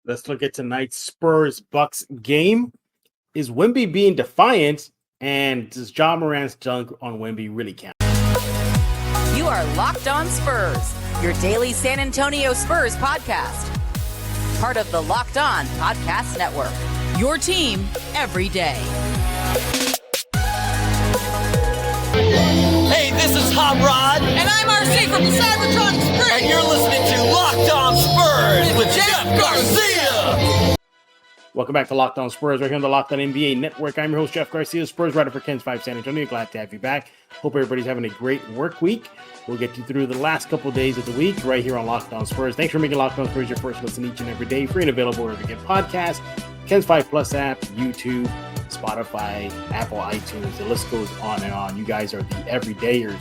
Let's look at tonight's Spurs-Bucks game. Is Wemby being defiant, and does Ja Morant's dunk on Wemby really count? You are Locked On Spurs, your daily San Antonio Spurs podcast. Part of the Locked On Podcast Network, your team every day. Hey, this is Hot Rod. And I'm RC from the San Antonio Spurs. And you're listening to Locked On Spurs with Jeff Garcia. Welcome back to Locked On Spurs, right here on the Locked On NBA Network. I'm your host, Jeff Garcia, Spurs writer for Ken's 5 San Antonio. Glad to have you back. Hope everybody's having a great work week. We'll get you through the last couple of days of the week right here on Locked On Spurs. Thanks for making Locked On Spurs your first listen each and every day. Free and available wherever you get podcasts, Ken's 5 Plus app, YouTube, Spotify, Apple, iTunes. The list goes on and on. You guys are the everydayers.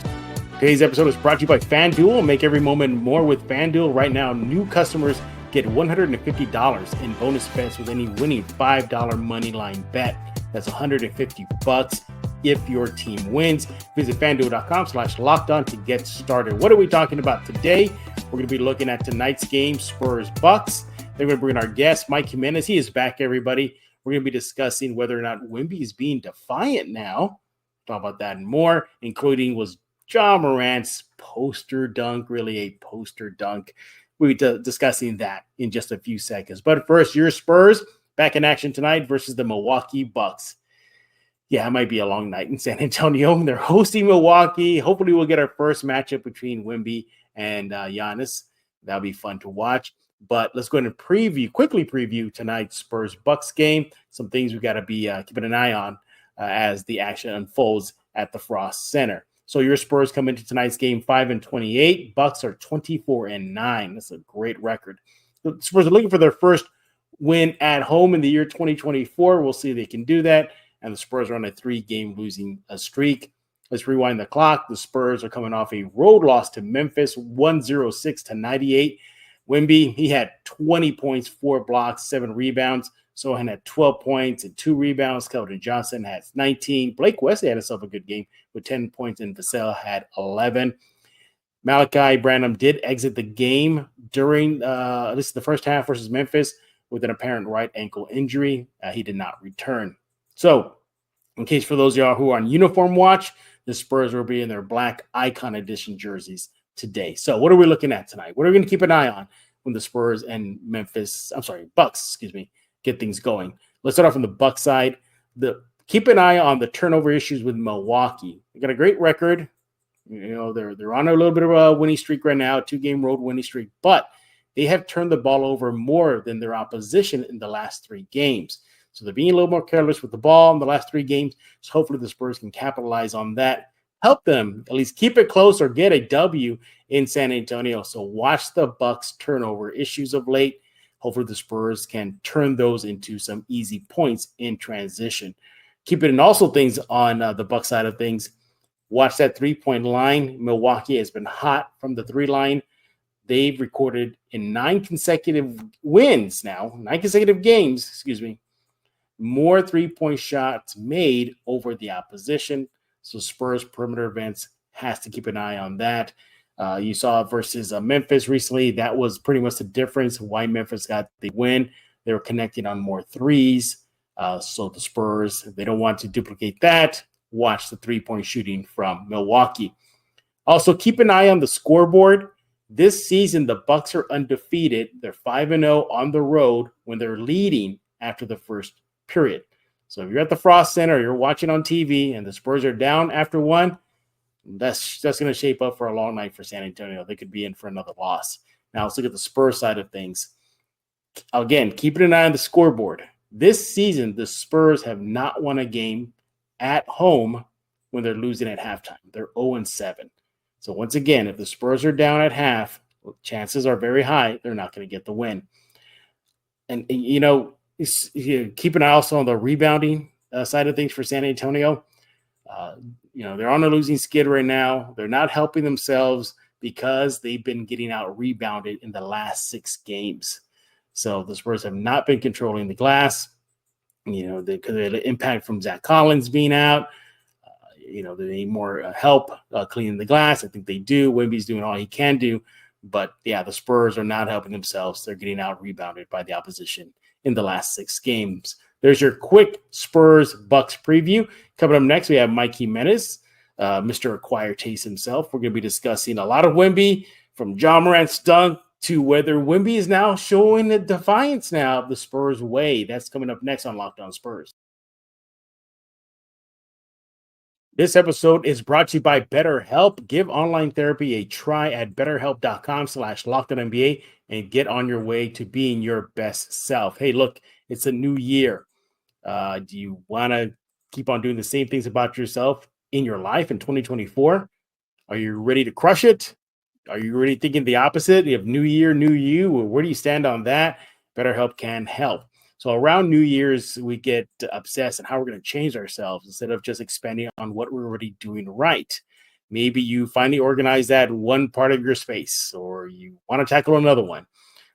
Today's episode is brought to you by FanDuel. Make every moment more with FanDuel. Right now, new customers get $150 in bonus bets with any winning $5 money line bet. That's $150 if your team wins. Visit FanDuel.com/lockedon to get started. What are we talking about today? We're going to be looking at tonight's game, Spurs-Bucks. Then we're going to bring in our guest, Mike Jimenez. He is back, everybody. We're going to be discussing whether or not Wemby is being defiant now. Talk about that and more, including was Ja Morant's poster dunk really a poster dunk? We'll be discussing that in just a few seconds. But first, your Spurs back in action tonight versus the Milwaukee Bucks. Yeah, it might be a long night in San Antonio. They're hosting Milwaukee. Hopefully, we'll get our first matchup between Wemby and Giannis. That'll be fun to watch. But let's go ahead and quickly preview tonight's Spurs-Bucks game. Some things we got to be keeping an eye on as the action unfolds at the Frost Center. So your Spurs come into tonight's game 5-28. Bucks are 24-9. That's a great record. The Spurs are looking for their first win at home in the year 2024. We'll see if they can do that. And the Spurs are on a 3-game losing streak. Let's rewind the clock. The Spurs are coming off a road loss to Memphis, 106-98. Wemby, he had 20 points, 4 blocks, 7 rebounds. Sohan had 12 points and 2 rebounds. Keldon Johnson had 19. Blake Wesley had himself a good game with 10 points, and Vassell had 11. Malachi Branham did exit the game during this is the first half versus Memphis with an apparent right ankle injury. He did not return. So, in case for those of y'all who are on uniform watch, the Spurs will be in their black Icon Edition jerseys today. So, what are we looking at tonight? What are we going to keep an eye on when the Spurs and Bucks, get things going? Let's start off on the Bucks side. Keep an eye on the turnover issues with Milwaukee. They got a great record. You know, they're on a little bit of a winning streak right now, 2-game road winning streak, but they have turned the ball over more than their opposition in the last 3 games. So they're being a little more careless with the ball in the last 3 games. So hopefully the Spurs can capitalize on that. Help them at least keep it close or get a W in San Antonio. So watch the Bucks turnover issues of late. Hopefully the Spurs can turn those into some easy points in transition. Keeping in also things on the Bucks side of things. Watch that 3-point line. Milwaukee has been hot from the 3 line. They've recorded in 9 consecutive wins now, 9 consecutive games, more 3-point shots made over the opposition. So Spurs perimeter events has to keep an eye on that. You saw versus Memphis recently. That was pretty much the difference why Memphis got the win. They were connecting on more threes. So the Spurs, they don't want to duplicate that. Watch the 3-point shooting from Milwaukee. Also, keep an eye on the scoreboard. This season, the Bucks are undefeated. They're 5-0 on the road when they're leading after the first period. So if you're at the Frost Center, you're watching on TV, and the Spurs are down after 1, that's going to shape up for a long night for San Antonio. They could be in for another loss. Now let's look at the Spurs side of things. Again, keeping an eye on the scoreboard. This season, the Spurs have not won a game at home when they're losing at halftime. They're 0-7. So once again, if the Spurs are down at half, chances are very high they're not going to get the win. And you know, keep an eye also on the rebounding side of things for San Antonio. They're on a losing skid right now. They're not helping themselves because they've been getting out rebounded in the last 6 games. So the Spurs have not been controlling the glass. Because of the impact from Zach Collins being out. They need more help cleaning the glass. I think they do. Wemby's doing all he can do. But yeah, the Spurs are not helping themselves. They're getting out rebounded by the opposition in the last 6 games. There's your quick Spurs Bucks preview. Coming up next, we have Mike Jimenez, Mr. Acquired Taste himself. We're going to be discussing a lot of Wemby, from Ja Morant's dunk to whether Wemby is now showing the defiance now of the Spurs way. That's coming up next on Locked On Spurs. This episode is brought to you by BetterHelp. Give online therapy a try at betterhelp.com/LockedOnNBA and get on your way to being your best self. Hey, look, it's a new year. Do you want to keep on doing the same things about yourself in your life in 2024? Are you ready to crush it? Are you really thinking the opposite? You have new year, new you. Where do you stand on that? BetterHelp can help. So around New Year's, we get obsessed on how we're going to change ourselves instead of just expanding on what we're already doing right. Maybe you finally organize that one part of your space, or you want to tackle another one.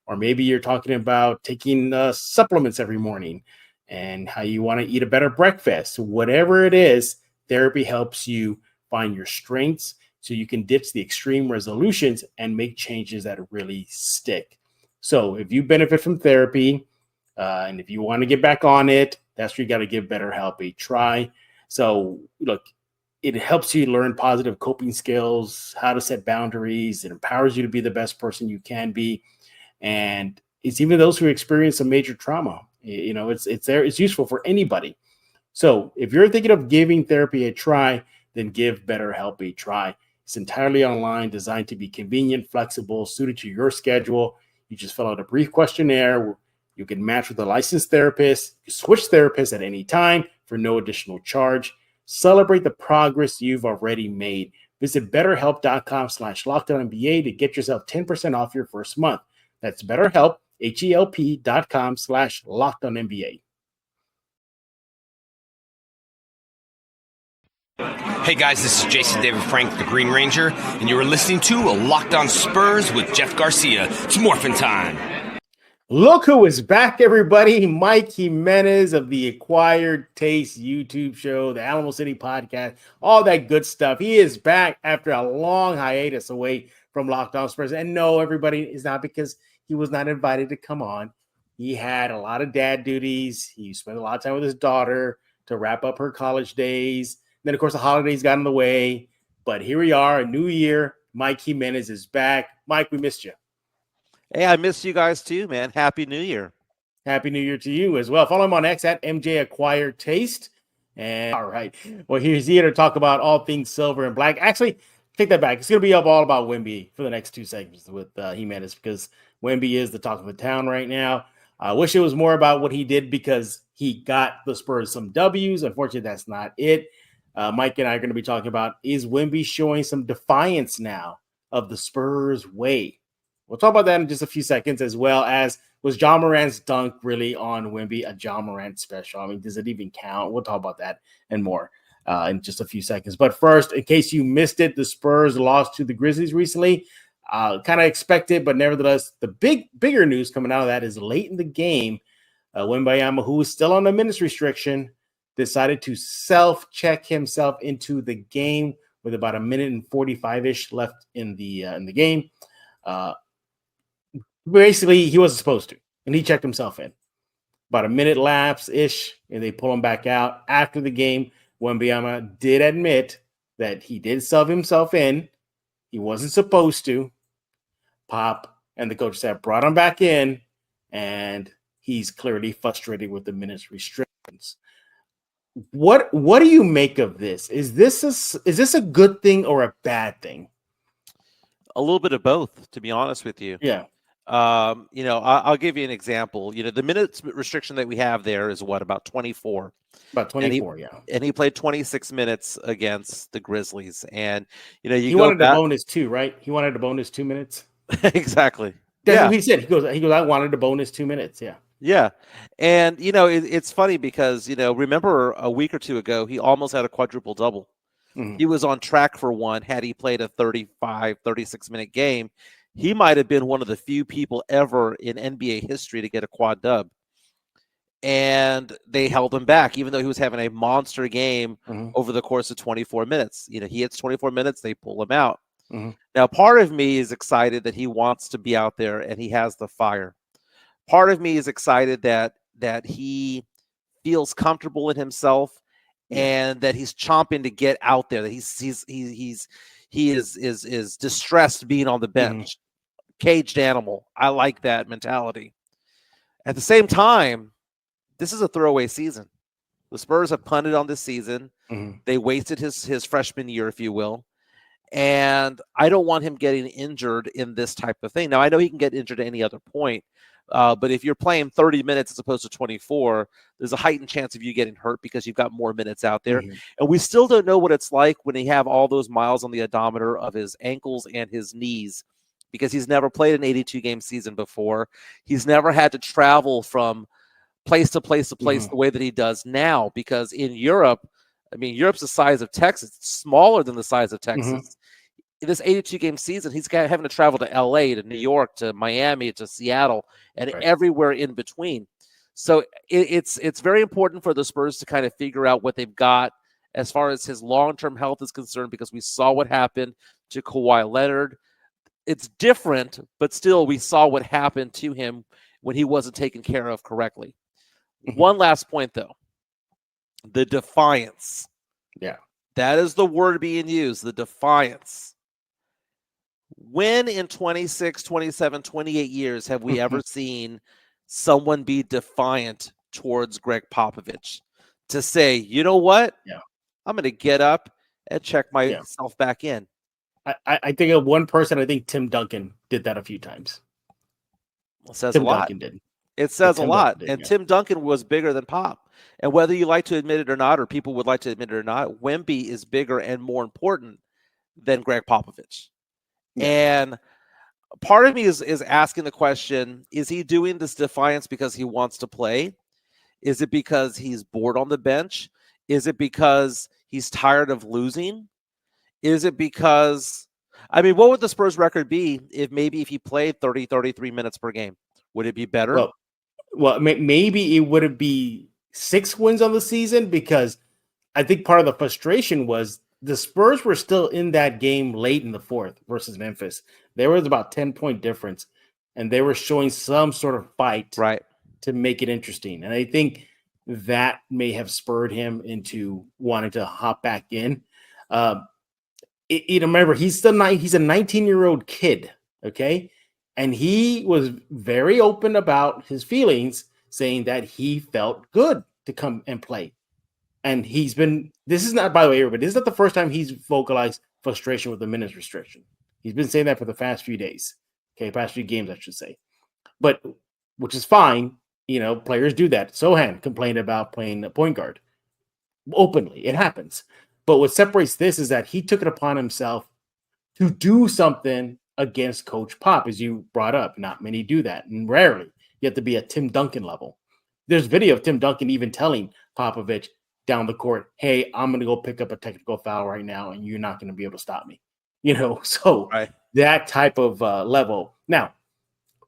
Or maybe you're talking about taking supplements every morning and how you want to eat a better breakfast. Whatever it is, therapy helps you find your strengths so you can ditch the extreme resolutions and make changes that really stick. So if you benefit from therapy, and if you want to get back on it, that's where you got to give BetterHelp a try. So look, it helps you learn positive coping skills, how to set boundaries. It empowers you to be the best person you can be. And it's even those who experience some major trauma. You know, it's there. It's useful for anybody. So if you're thinking of giving therapy a try, then give BetterHelp a try. It's entirely online, designed to be convenient, flexible, suited to your schedule. You just fill out a brief questionnaire. You can match with a licensed therapist. You switch therapists at any time for no additional charge. Celebrate the progress you've already made. Visit betterhelp.com/LockedOnNBA to get yourself 10% off your first month. That's BetterHelp, HELP.com/LockedOnNBA. Hey guys, this is Jason David Frank, the Green Ranger, and you are listening to Locked On Spurs with Jeff Garcia. It's morphin' time. Look who is back, everybody. Mike Jimenez of the Acquired Taste YouTube show, the Alamo City podcast, all that good stuff. He is back after a long hiatus away from Locked On Spurs. And no, everybody, is not because he was not invited to come on. He had a lot of dad duties. He spent a lot of time with his daughter to wrap up her college days. And then, of course, the holidays got in the way. But here we are, a new year. Mike Jimenez is back. Mike, we missed you. Hey, I miss you guys too, man. Happy New Year. Happy New Year to you as well. Follow him on X at MJ Acquired Taste. And all right, well, he's here to talk about all things silver and black. Actually, take that back. It's going to be all about Wemby for the next 2 segments with Jimenez, because Wemby is the talk of the town right now. I wish it was more about what he did because he got the Spurs some W's. Unfortunately, that's not it. Mike and I are going to be talking about, is Wemby showing some defiance now of the Spurs way? We'll talk about that in just a few seconds, as well as, was Ja Morant's dunk really on Wemby a Ja Morant special? I mean, does it even count? We'll talk about that and more in just a few seconds. But first, in case you missed it, the Spurs lost to the Grizzlies recently. Kind of expected, but nevertheless, the bigger news coming out of that is late in the game, Wembanyama, who is still on the minutes restriction, decided to self-check himself into the game with about a minute and 45-ish left in the game. Basically, he wasn't supposed to, and he checked himself in. About a minute lapse-ish, and they pull him back out. After the game, Wembanyama did admit that he did sub himself in. He wasn't supposed to. Pop and the coach said, brought him back in, and he's clearly frustrated with the minutes restrictions. What do you make of this? Is this a good thing or a bad thing? A little bit of both, to be honest with you. Yeah. I'll give you an example. The minutes restriction that we have there is about 24. About 24, yeah. And he played 26 minutes against the Grizzlies. And, he wanted a bonus too, right? He wanted a bonus 2 minutes. Exactly. That's what he said. He goes, I wanted a bonus 2 minutes. Yeah. Yeah. And, it's funny because, remember a week or two ago, he almost had a quadruple double. Mm-hmm. He was on track for one. Had he played a 36-minute game, he might have been one of the few people ever in NBA history to get a quad dub. And they held him back, even though he was having a monster game over the course of 24 minutes. He hits 24 minutes, they pull him out. Now, part of me is excited that he wants to be out there and he has the fire. Part of me is excited that he feels comfortable in himself and that he's chomping to get out there. That he is distressed being on the bench, caged animal. I like that mentality. At the same time, this is a throwaway season. The Spurs have punted on this season. They wasted his freshman year, if you will. And I don't want him getting injured in this type of thing. Now, I know he can get injured at any other point, but if you're playing 30 minutes as opposed to 24, there's a heightened chance of you getting hurt because you've got more minutes out there. And we still don't know what it's like when he have all those miles on the odometer of his ankles and his knees, because he's never played an 82-game season before. He's never had to travel from place to place to place the way that he does now, because in Europe, I mean, Europe's the size of Texas. It's smaller than the size of Texas. In this 82-game season, he's having to travel to L.A., to New York, to Miami, to Seattle, and everywhere in between. So it's very important for the Spurs to kind of figure out what they've got as far as his long-term health is concerned, because we saw what happened to Kawhi Leonard. It's different, but still we saw what happened to him when he wasn't taken care of correctly. One last point, though. The defiance. Yeah. That is the word being used, the defiance. When in 26, 27, 28 years have we ever seen someone be defiant towards Greg Popovich to say, you know what? Yeah. I'm going to get up and check myself back in. I think of one person. I think Tim Duncan did that a few times. It says Tim a lot. Duncan did. It says a lot. Tim Duncan was bigger than Pop. And whether you like to admit it or not, or people would like to admit it or not, Wemby is bigger and more important than Greg Popovich. And part of me is asking the question, is he doing this defiance because he wants to play? Is it because he's bored on the bench? Is it because he's tired of losing? Is it because, I mean, what would the Spurs record be if he played 30, 33 minutes per game? Would it be better? Well, maybe it would be 6 wins on the season, because I think part of the frustration was the Spurs were still in that game late in the fourth versus Memphis. There was about 10-point difference, and they were showing some sort of fight to make it interesting. And I think that may have spurred him into wanting to hop back in. Remember, he's a 19-year-old kid, okay? And he was very open about his feelings, saying that he felt good to come and play. And this is not, by the way, everybody, this is not the first time he's vocalized frustration with the minutes restriction. He's been saying that for the past few days, past few games, I should say. But, which is fine, players do that. Sohan complained about playing a point guard openly. It happens. But what separates this is that he took it upon himself to do something against Coach Pop, as you brought up. Not many do that, and rarely. You have to be at Tim Duncan level. There's video of Tim Duncan even telling Popovich down the court, hey, I'm going to go pick up a technical foul right now, and you're not going to be able to stop me. So that type of level. Now,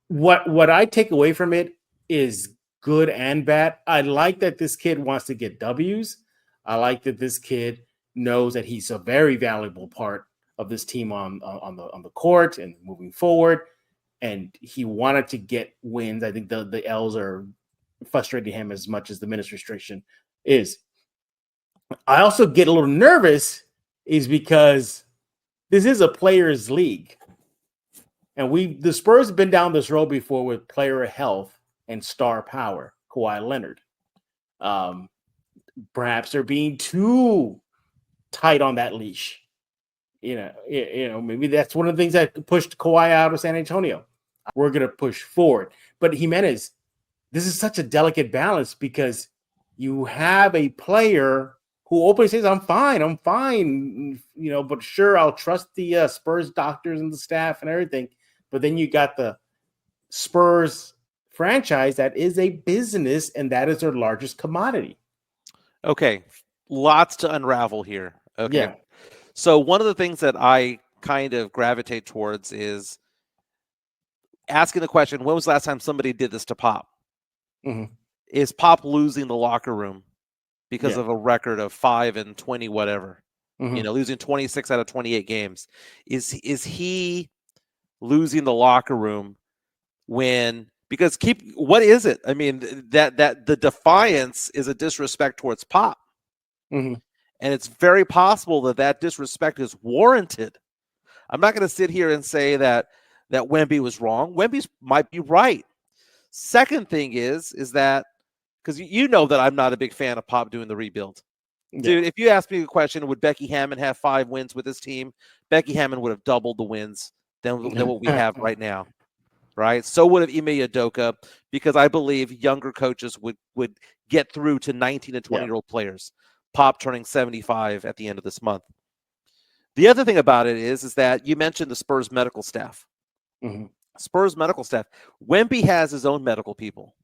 what I take away from it is good and bad. I like that this kid wants to get W's. I like that this kid knows that he's a very valuable part of this team on the court and moving forward. And he wanted to get wins. I think the L's are frustrating him as much as the minutes restriction is. I also get a little nervous is because this is a players' league. And the Spurs have been down this road before with player health and star power, Kawhi Leonard. Perhaps they're being too tight on that leash. Maybe that's one of the things that pushed Kawhi out of San Antonio. We're going to push forward. But Jimenez, this is such a delicate balance, because you have a player who openly says, I'm fine, but sure, I'll trust the Spurs doctors and the staff and everything. But then you got the Spurs franchise that is a business, and that is their largest commodity. Okay, lots to unravel here. Okay. Yeah. So one of the things that I kind of gravitate towards is asking the question, when was the last time somebody did this to Pop? Is Pop losing the locker room because of a record of 5-20, whatever? losing 26 out of 28 games. Is he losing the locker room because what is it? I mean, that the defiance is a disrespect towards Pop. Mm-hmm. And it's very possible that disrespect is warranted. I'm not going to sit here and say that Wemby was wrong. Wemby might be right. Second thing is that, because you know that I'm not a big fan of Pop doing the rebuild. Yeah. Dude, if you ask me the question, would Becky Hammon have 5 wins with this team? Becky Hammon would have doubled the wins than what we have right now. Right? So would have Ime Udoka, because I believe younger coaches would get through to 19 and 20-year-old players. Pop turning 75 at the end of this month. The other thing about it is that you mentioned the Spurs medical staff. Mm-hmm. Spurs medical staff. Wemby has his own medical people.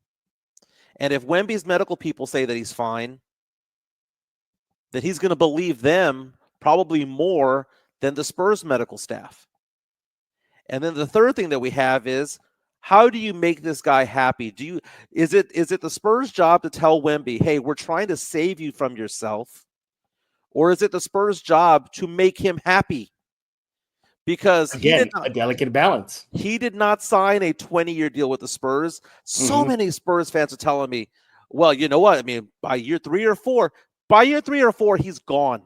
And if Wemby's medical people say that he's fine, then he's going to believe them probably more than the Spurs medical staff. And then the third thing that we have is, how do you make this guy happy? Is it the Spurs' job to tell Wemby, hey, we're trying to save you from yourself? Or is it the Spurs' job to make him happy? Because again, a delicate balance. He did not sign a 20-year deal with the Spurs. So many Spurs fans are telling me, well, you know what? I mean, by year 3 or 4, he's gone.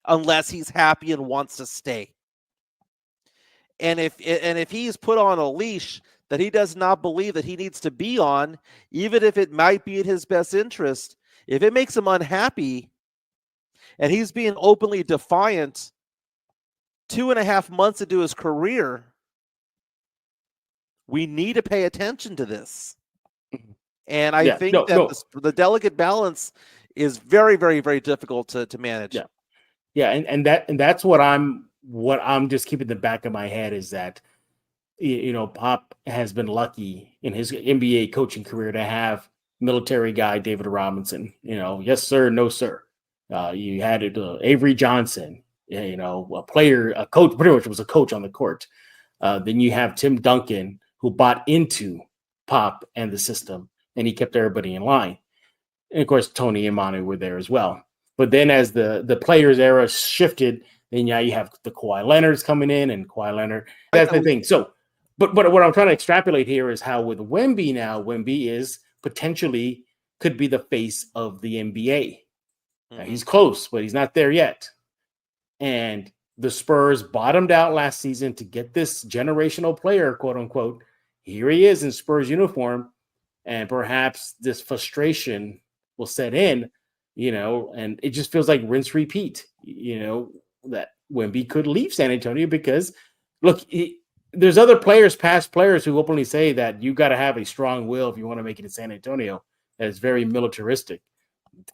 Unless he's happy and wants to stay. And if he's put on a leash that he does not believe that he needs to be on, even if it might be in his best interest, if it makes him unhappy and he's being openly defiant 2.5 months into his career, we need to pay attention to this. And I think the delicate balance is very, very, very difficult to manage. Yeah. And that's what I'm just keeping in the back of my head is that, Pop has been lucky in his NBA coaching career to have military guy David Robinson. Yes sir, no sir. You had Avery Johnson, a coach, pretty much was a coach on the court. Then you have Tim Duncan, who bought into Pop and the system, and he kept everybody in line. And of course, Tony and Manu were there as well. But then as the players era shifted, then you have the Kawhi Leonard's coming in, and Kawhi Leonard. That's the thing. So, but what I'm trying to extrapolate here is how with Wemby now, Wemby is potentially could be the face of the NBA. Now, he's close, but he's not there yet. And the Spurs bottomed out last season to get this generational player, quote unquote. Here he is in Spurs uniform, and perhaps this frustration will set in, and it just feels like rinse repeat, that Wemby could leave San Antonio because, look, there's other players, past players, who openly say that you got to have a strong will if you want to make it in San Antonio. That is very militaristic.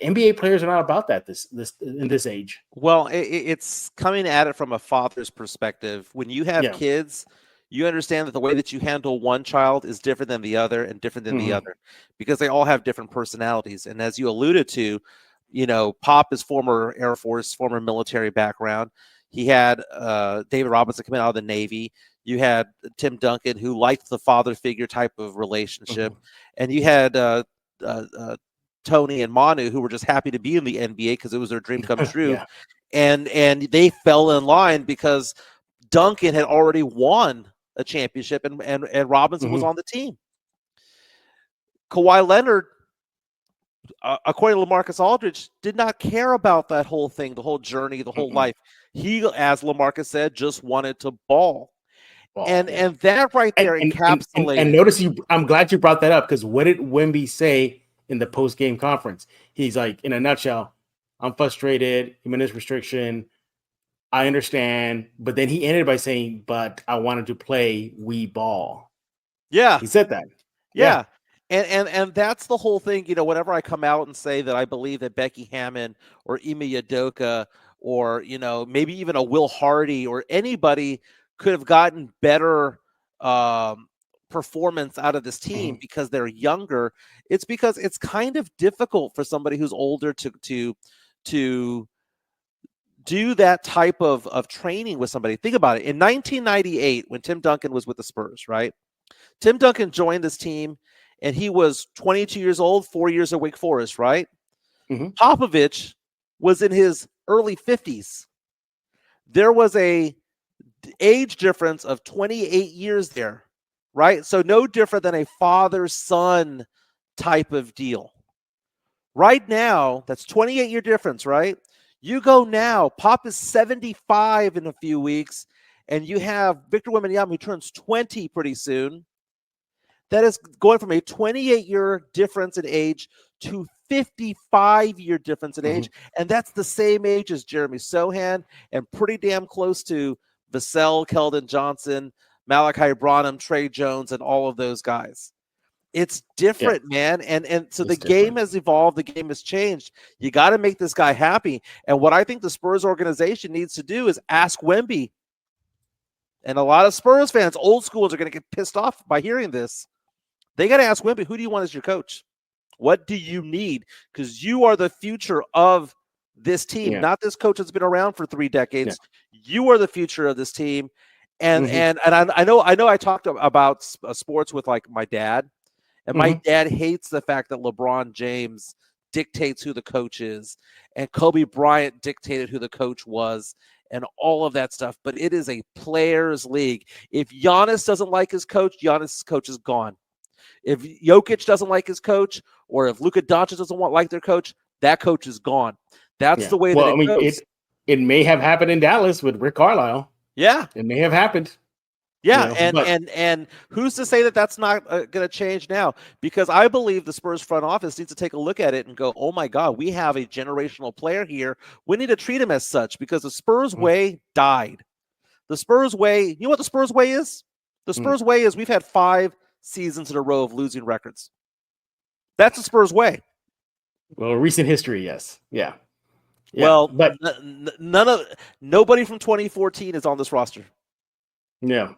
NBA players are not about that in this age. Well, it's coming at it from a father's perspective. When you have kids, you understand that the way that you handle one child is different than the other and different than the other, because they all have different personalities. And as you alluded to, Pop is former Air Force, former military background. He had David Robinson coming out of the Navy. You had Tim Duncan, who liked the father figure type of relationship. And you had Tony and Manu, who were just happy to be in the NBA because it was their dream come true. And they fell in line because Duncan had already won a championship and Robinson was on the team. Kawhi Leonard, according to LaMarcus Aldridge, did not care about that whole thing, the whole journey, the whole life. He, as LaMarcus said, just wanted to ball. And that right there encapsulated. And notice I'm glad you brought that up, because what did Wemby say in the post-game conference? He's like, in a nutshell, I'm frustrated, Jimenez restriction, I understand. But then he ended by saying, but I wanted to play wee ball. Yeah. He said that. Yeah. And that's the whole thing. Whenever I come out and say that I believe that Becky Hammon or Ime Udoka or, maybe even a Will Hardy or anybody could have gotten better performance out of this team because they're younger, it's because it's kind of difficult for somebody who's older to do that type of training with somebody. Think about it. In 1998, when Tim Duncan was with the Spurs, right? Tim Duncan joined this team, and he was 22 years old, 4 years at Wake Forest, right? Popovich was in his early 50s. There was a age difference of 28 years there, right? So no different than a father-son type of deal. Right now, that's 28-year difference, right? You go now, Pop is 75 in a few weeks, and you have Victor Wembanyama, who turns 20 pretty soon. That is going from a 28-year difference in age to 55-year difference in age, and that's the same age as Jeremy Sohan and pretty damn close to Vassell, Keldon Johnson, Malachi Branham, Trey Jones, and all of those guys. It's different, man. And so the game has evolved. The game has changed. You got to make this guy happy. And what I think the Spurs organization needs to do is ask Wemby. And a lot of Spurs fans, old schoolers, are going to get pissed off by hearing this. They got to ask Wemby, who do you want as your coach? What do you need? Because you are the future of this team, not this coach that's been around for 3 decades. You are the future of this team. And I know I talked about sports with like my dad. And my dad hates the fact that LeBron James dictates who the coach is, and Kobe Bryant dictated who the coach was, and all of that stuff. But it is a players' league. If Giannis doesn't like his coach, Giannis' coach is gone. If Jokic doesn't like his coach, or if Luka Doncic doesn't like their coach, that coach is gone. That's the way that it goes. It may have happened in Dallas with Rick Carlisle. Yeah, it may have happened. Yeah, and who's to say that that's not going to change now? Because I believe the Spurs front office needs to take a look at it and go, oh, my God, we have a generational player here. We need to treat him as such because the Spurs way died. The Spurs way, you know what the Spurs way is? The Spurs way is we've had 5 seasons in a row of losing records. That's the Spurs way. Well, recent history, yes. Yeah. Well, but nobody from 2014 is on this roster. Yeah.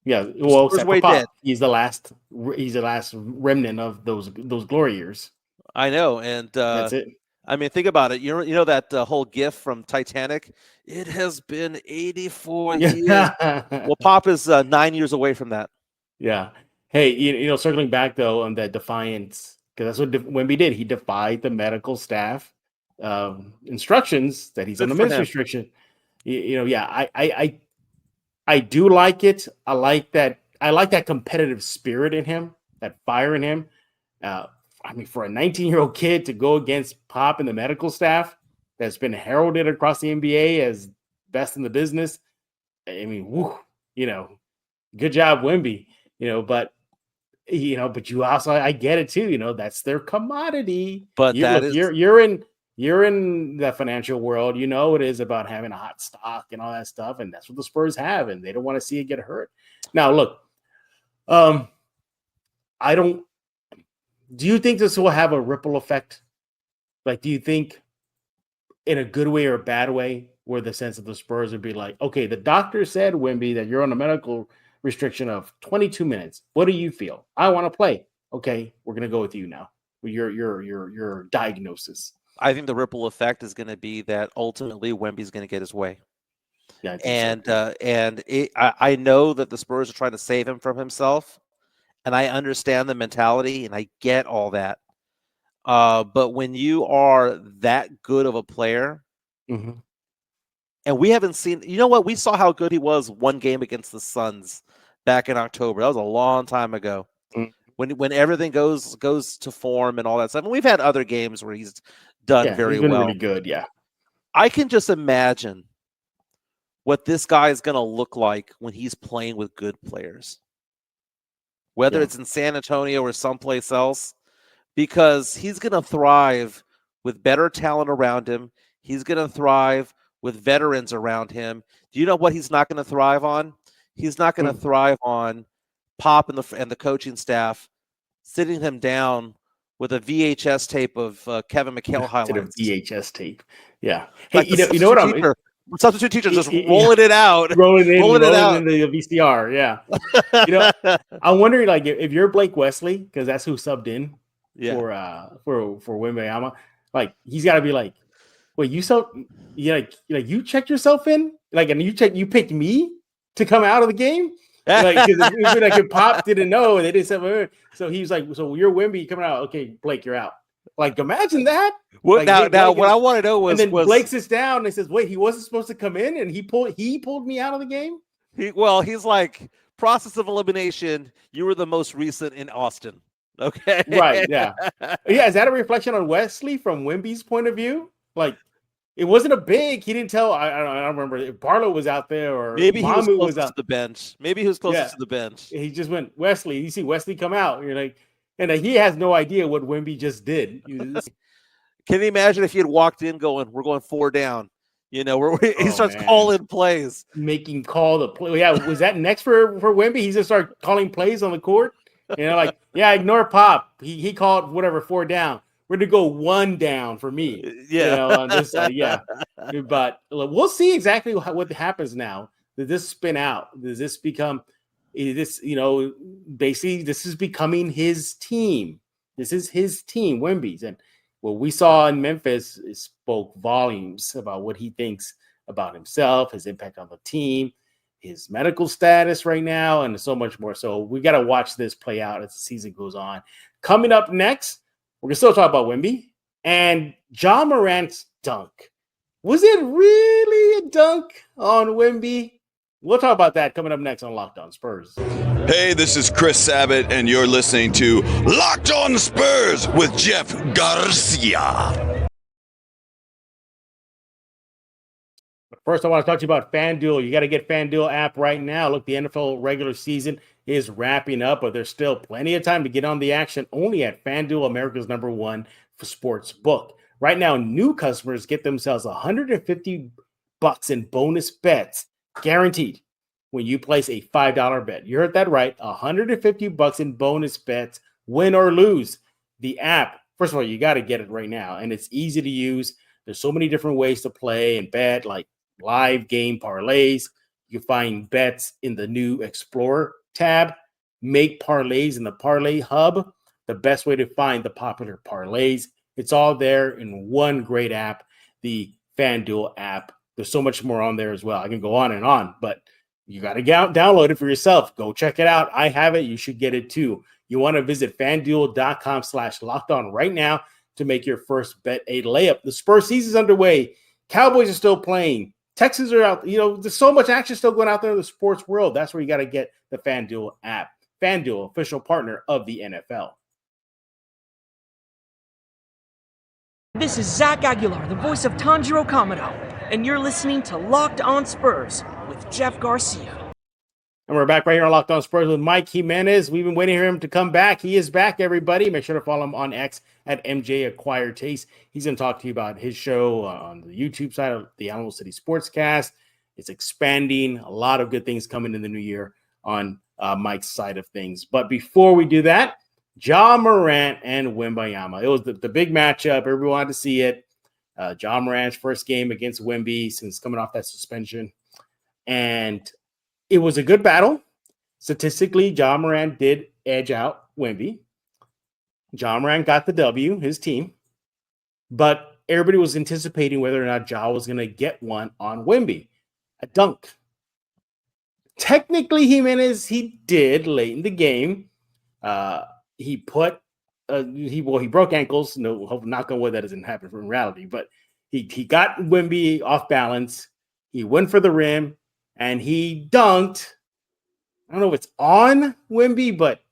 Yeah, well, Spurs way dead. He's the last remnant of those glory years. I know, and that's it. I mean, think about it. You know that whole GIF from Titanic. It has been 84 years. Well, Pop is 9 years away from that. Yeah. Hey, you know, circling back though on that defiance, because that's what Wemby did. He defied the medical staff instructions that he's on the minutes restriction. You know, yeah, I do like it. I like that competitive spirit in him, that fire in him. I mean, for a 19-year-old kid to go against Pop and the medical staff that's been heralded across the NBA as best in the business. I mean, woo, you know, good job, Wemby. But you also, I get it too. You know, that's their commodity. But you're in the financial world, you know it is about having a hot stock and all that stuff, and that's what the Spurs have, and they don't want to see it get hurt. Now, look, do you think this will have a ripple effect? Like, do you think in a good way or a bad way, where the sense of the Spurs would be like, okay, the doctor said, Wemby, that you're on a medical restriction of 22 minutes. What do you feel? I want to play. Okay, we're going to go with you now. Your diagnosis. I think the ripple effect is going to be that ultimately Wemby's going to get his way. Yeah, I know that the Spurs are trying to save him from himself, and I understand the mentality, and I get all that. But when you are that good of a player, and we haven't seen, you know what? We saw how good he was one game against the Suns back in October. That was a long time ago. When everything goes to form and all that stuff. And we've had other games where he's done very well. Really good, yeah. I can just imagine what this guy is going to look like when he's playing with good players, whether it's in San Antonio or someplace else, because he's going to thrive with better talent around him. He's going to thrive with veterans around him. Do you know what he's not going to thrive on? He's not going to thrive on Pop and the coaching staff sitting him down with a VHS tape of Kevin McHale highlights. A VHS tape, yeah. Like hey, you know what? Substitute teacher just rolling it out, rolling it out in the VCR. Yeah. I'm wondering, like, if you're Blake Wesley, because that's who subbed in for Wembanyama, like he's got to be like, wait, you checked yourself in, like, and you picked me to come out of the game. Like, if Pop didn't know, they didn't say, so he was like, so you're Wemby coming out. Okay, Blake, you're out. Like, imagine that. What Like, now? What I want to know was, and then Blake sits down and he says, "Wait, he wasn't supposed to come in, and he pulled me out of the game." He's like, process of elimination. You were the most recent in Austin. Okay, right? Yeah, yeah. Is that a reflection on Wesley from Wemby's point of view? Like, it wasn't a big. He didn't tell. I don't remember if Barlow was out there or maybe he was Mamu closest out to the bench. Maybe he was closest to the bench. He just went Wesley. You see Wesley come out. You're like, and he has no idea what Wemby just did. Can you imagine if he had walked in going, "We're going 4 down." You know, he starts calling plays, making call the play. Yeah, was that next for Wemby? He's just start calling plays on the court. You know, like, yeah, ignore Pop. He called whatever 4 down. We're gonna go 1 down for me. Yeah, you know, on this side, yeah. But we'll see exactly what happens now. Does this spin out? Does this become this? You know, basically, this is becoming his team. This is his team, Wemby's, and what we saw in Memphis spoke volumes about what he thinks about himself, his impact on the team, his medical status right now, and so much more. So we got to watch this play out as the season goes on. Coming up next, we're going to still talk about Wemby and Ja Morant's dunk. Was it really a dunk on Wemby? We'll talk about that coming up next on Locked On Spurs. Hey, this is Chris Sabat, and you're listening to Locked On Spurs with Jeff Garcia. First, I want to talk to you about FanDuel. You got to get FanDuel app right now. Look, the NFL regular season is wrapping up, but there's still plenty of time to get on the action only at FanDuel, America's #1 for sports book. Right now, new customers get themselves $150 in bonus bets guaranteed when you place a $5 bet. You heard that right. $150 in bonus bets, win or lose. The app, first of all, you got to get it right now, and it's easy to use. There's so many different ways to play and bet, like live game parlays. You find bets in the new Explorer tab. Make parlays in the Parlay Hub, the best way to find the popular parlays. It's all there in one great app, the FanDuel app. There's so much more on there as well. I can go on and on, but you got to download it for yourself. Go check it out. I have it. You should get it too. You want to visit FanDuel.com/lockedon right now to make your first bet a layup. The Spurs season's underway. Cowboys are still playing. Texans are out. You know, there's so much action still going out there in the sports world. That's where you got to get the FanDuel app. FanDuel, official partner of the NFL. This is Zach Aguilar, the voice of Tanjiro Kamado, and you're listening to Locked On Spurs with Jeff Garcia. And we're back right here on Locked On Spurs with Mike Jimenez. We've been waiting for him to come back. He is back, everybody. Make sure to follow him on X at MJ Acquired Taste. He's going to talk to you about his show on the YouTube side of the Animal City Sportscast. It's expanding. A lot of good things coming in the new year on Mike's side of things. But before we do that, Ja Morant and Wembanyama. It was the big matchup. Everyone wanted to see it. Ja Morant's first game against Wemby since coming off that suspension. And it was a good battle. Statistically, Ja Morant did edge out Wemby. Ja Morant got the W, his team. But everybody was anticipating whether or not Ja was going to get one on Wemby. A dunk. Technically, Jimenez, he did late in the game. He put he broke ankles. No, hope knock on wood that doesn't happen in reality. But he got Wemby off balance. He went for the rim and he dunked. I don't know if it's on Wemby, but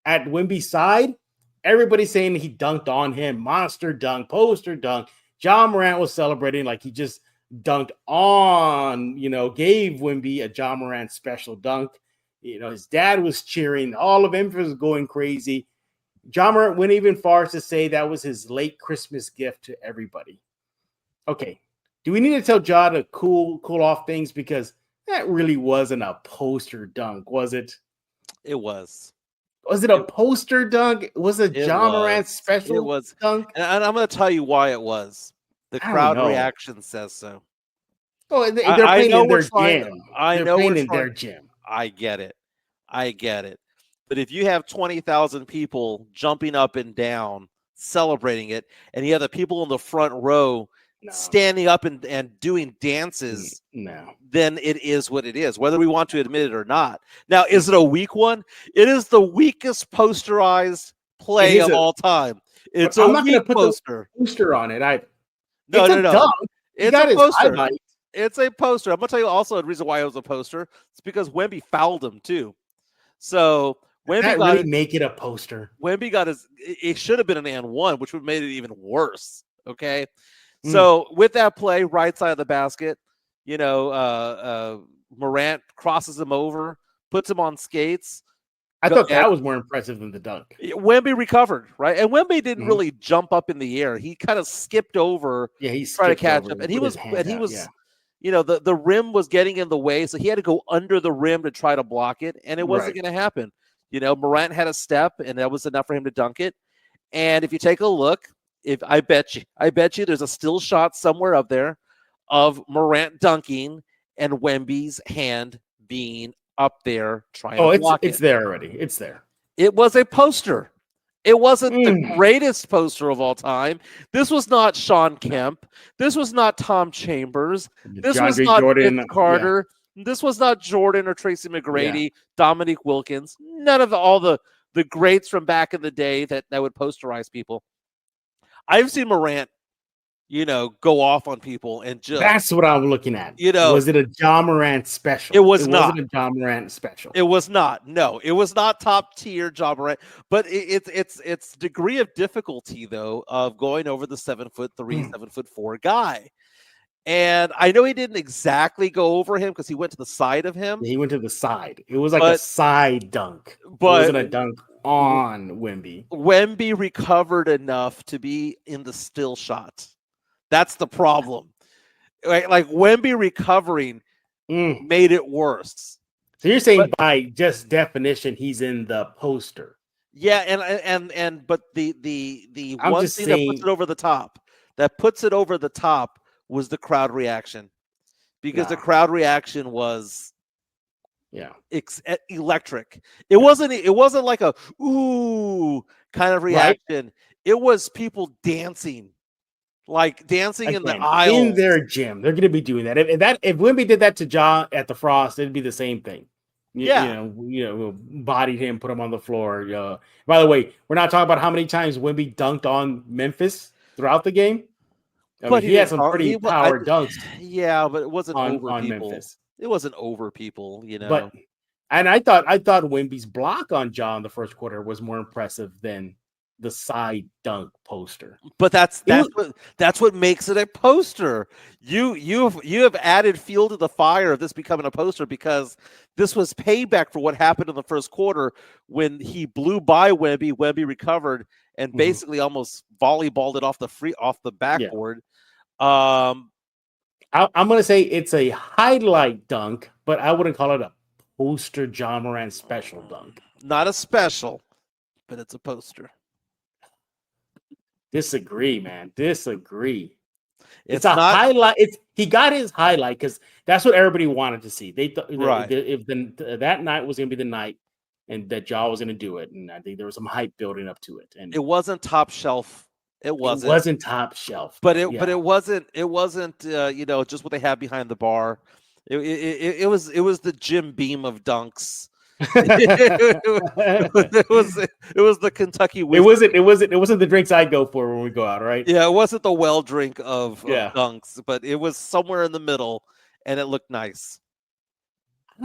at Wemby's side, everybody's saying he dunked on him. Monster dunk, poster dunk. Ja Morant was celebrating like he just dunked on, gave Wemby a Ja Morant special dunk. His dad was cheering. All of him was going crazy. Ja Morant went even far to say that was his late Christmas gift to everybody. Okay, do we need to tell Ja to cool off things? Because that really wasn't a poster dunk, was it? It was. Was it a poster dunk? Was it Ja Morant special dunk? And I'm going to tell you why it was. The crowd reaction says so. Oh, they're playing in their gym. They're playing in their gym. I get it. But if you have 20,000 people jumping up and down, celebrating it, and you have the people in the front row standing up and doing dances, then it is what it is, whether we want to admit it or not. Now, is it a weak one? It is the weakest posterized play of all time. It's I'm a not going to weak put poster. the poster on it. No. Dunk. It's got a his poster. highlight. It's a poster. I'm gonna tell you also the reason why it was a poster. It's because Wemby fouled him too. So That really make it a poster. Wemby got his. It should have been an and one, which would have made it even worse. Okay. So with that play, right side of the basket, Morant crosses him over, puts him on skates. I thought that was more impressive than the dunk. Wemby recovered, right? And Wemby didn't really jump up in the air. He kind of skipped over. Yeah, he tried to catch up, and he was. The rim was getting in the way, so he had to go under the rim to try to block it, and it wasn't going to happen. Morant had a step, and that was enough for him to dunk it. And if you take a look, I bet you there's a still shot somewhere up there of Morant dunking and Wemby's hand being up there trying to block it. It's there already. It's there. It was a poster. It wasn't the greatest poster of all time. This was not Sean Kemp. This was not Tom Chambers. This was not Vince Carter. Yeah. This was not Jordan or Tracy McGrady, Dominique Wilkins. None of all the greats from back in the day that would posterize people. I've seen Morant, go off on people and just. That's what I'm looking at. Was it a John Morant special? It wasn't a John Morant special. It was not. No, it was not top tier John Morant. But it's degree of difficulty though of going over the 7'3", 7'4" guy. And I know he didn't exactly go over him because he went to the side of him. He went to the side. It was like a side dunk. But it wasn't a dunk on Wemby. Wemby recovered enough to be in the still shot. That's the problem. Like Wemby recovering made it worse. So you're saying by just definition, he's in the poster. Yeah, but the one thing that puts it over the top was the crowd reaction. Because the crowd reaction was electric. It wasn't like a ooh kind of reaction. Right? It was people dancing. Like dancing in the aisles. In their gym. They're going to be doing that. If Wemby did that to Ja at the Frost, it'd be the same thing. Bodied him, put him on the floor. By the way, we're not talking about how many times Wemby dunked on Memphis throughout the game. He had some pretty power dunks. Yeah, but it wasn't over on people. Memphis. It wasn't over people, But I thought Wemby's block on Ja in the first quarter was more impressive than the side dunk poster. But that's what makes it a poster. You have added fuel to the fire of this becoming a poster because this was payback for what happened in the first quarter when he blew by Wemby. Wemby recovered and basically almost volleyballed it off the backboard. Yeah. I'm going to say it's a highlight dunk, but I wouldn't call it a poster John Morant special dunk. Not a special, but it's a poster. Disagree, man. Disagree. It's a highlight. He got his highlight because that's what everybody wanted to see. They thought if that night was going to be the night and that Ja was going to do it, and I think there was some hype building up to it. And it wasn't top shelf. It wasn't top shelf. But it wasn't just what they had behind the bar. It was the Jim Beam of dunks. it was the Kentucky whiskey. It wasn't the drinks I go for when we go out, right? Yeah, it wasn't the well drink of dunks, but it was somewhere in the middle, and it looked nice.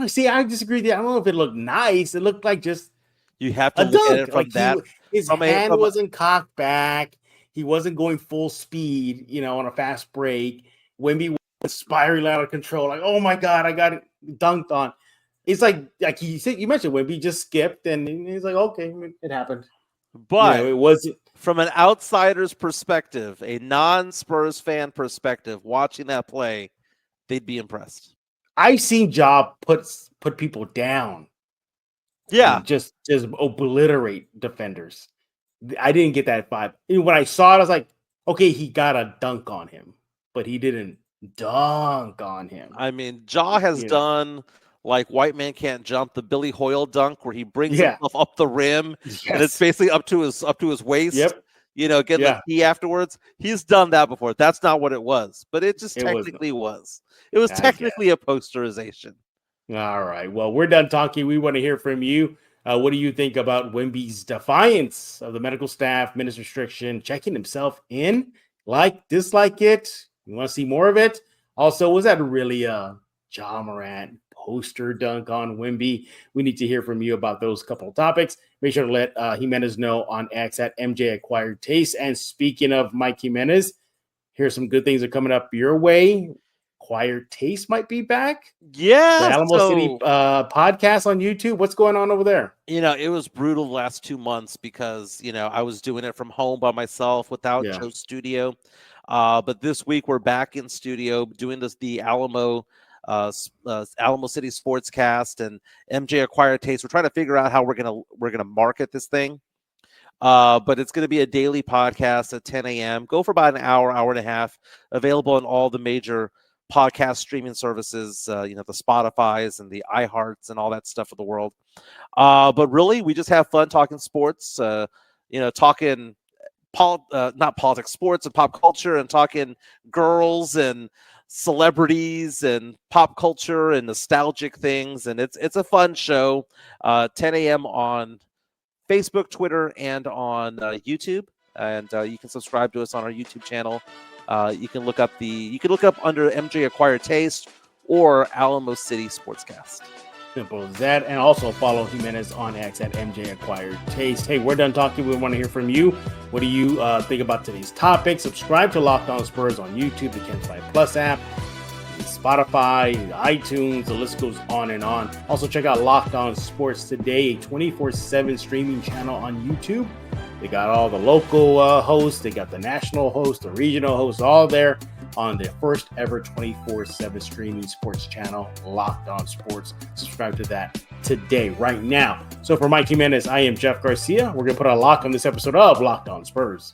See, I disagree. I don't know if it looked nice. It looked like just you have to look at it from that. His hand wasn't cocked back. He wasn't going full speed, on a fast break. Wemby was spiraling out of control. Like, oh my God, I got it dunked on. It's like you said, you mentioned Wemby just skipped, and he's like, okay, it happened. But it wasn't from an outsider's perspective, a non-Spurs fan perspective, watching that play, they'd be impressed. I've seen Ja put people down. Yeah, just obliterate defenders. I didn't get that vibe. When I saw it, I was like, okay, he got a dunk on him, but he didn't dunk on him. I mean, Ja has done like White Man Can't Jump, the Billy Hoyle dunk, where he brings himself up the rim, and it's basically up to his waist. Yep. Getting the key afterwards. He's done that before. That's not what it was, but it just technically was. It was technically a posterization. All right. Well, we're done talking. We want to hear from you. What do you think about Wemby's defiance of the medical staff, minutes restriction, checking himself in? Like, dislike it? You want to see more of it? Also, was that really a Ja Morant poster dunk on Wemby? We need to hear from you about those couple of topics. Make sure to let Jimenez know on X at MJ Acquired Taste. And speaking of Mike Jimenez, here's some good things that are coming up your way. Acquired Taste might be back. Yeah. The Alamo City podcast on YouTube. What's going on over there? It was brutal the last 2 months because, I was doing it from home by myself without Joe's studio. But this week we're back in studio doing the Alamo City Sportscast and MJ Acquired Taste. We're trying to figure out how we're gonna market this thing. But it's going to be a daily podcast at 10 a.m. Go for about an hour and a half. Available on all the major podcast streaming services, the Spotify's and the iHearts and all that stuff of the world. But really, we just have fun talking sports, talking not politics, sports and pop culture, and talking girls and celebrities and pop culture and nostalgic things. And it's a fun show. 10 a.m. on Facebook, Twitter, and on YouTube. And you can subscribe to us on our YouTube channel. You can look up under MJ Acquired Taste or Alamo City Sportscast. Simple as that. And also follow Jimenez on X at MJ Acquired Taste. Hey, we're done talking. We want to hear from you. What do you think about today's topic? Subscribe to Locked On Spurs on YouTube, the Kens 5 Plus app, Spotify, iTunes, the list goes on and on. Also, check out Locked On Sports Today, a 24/7 streaming channel on YouTube. They got all the local hosts, they got the national hosts, the regional hosts, all there on their first ever 24/7 streaming sports channel, Locked On Sports. Subscribe to that today, right now. So for Mike Jimenez, I am Jeff Garcia. We're going to put a lock on this episode of Locked On Spurs.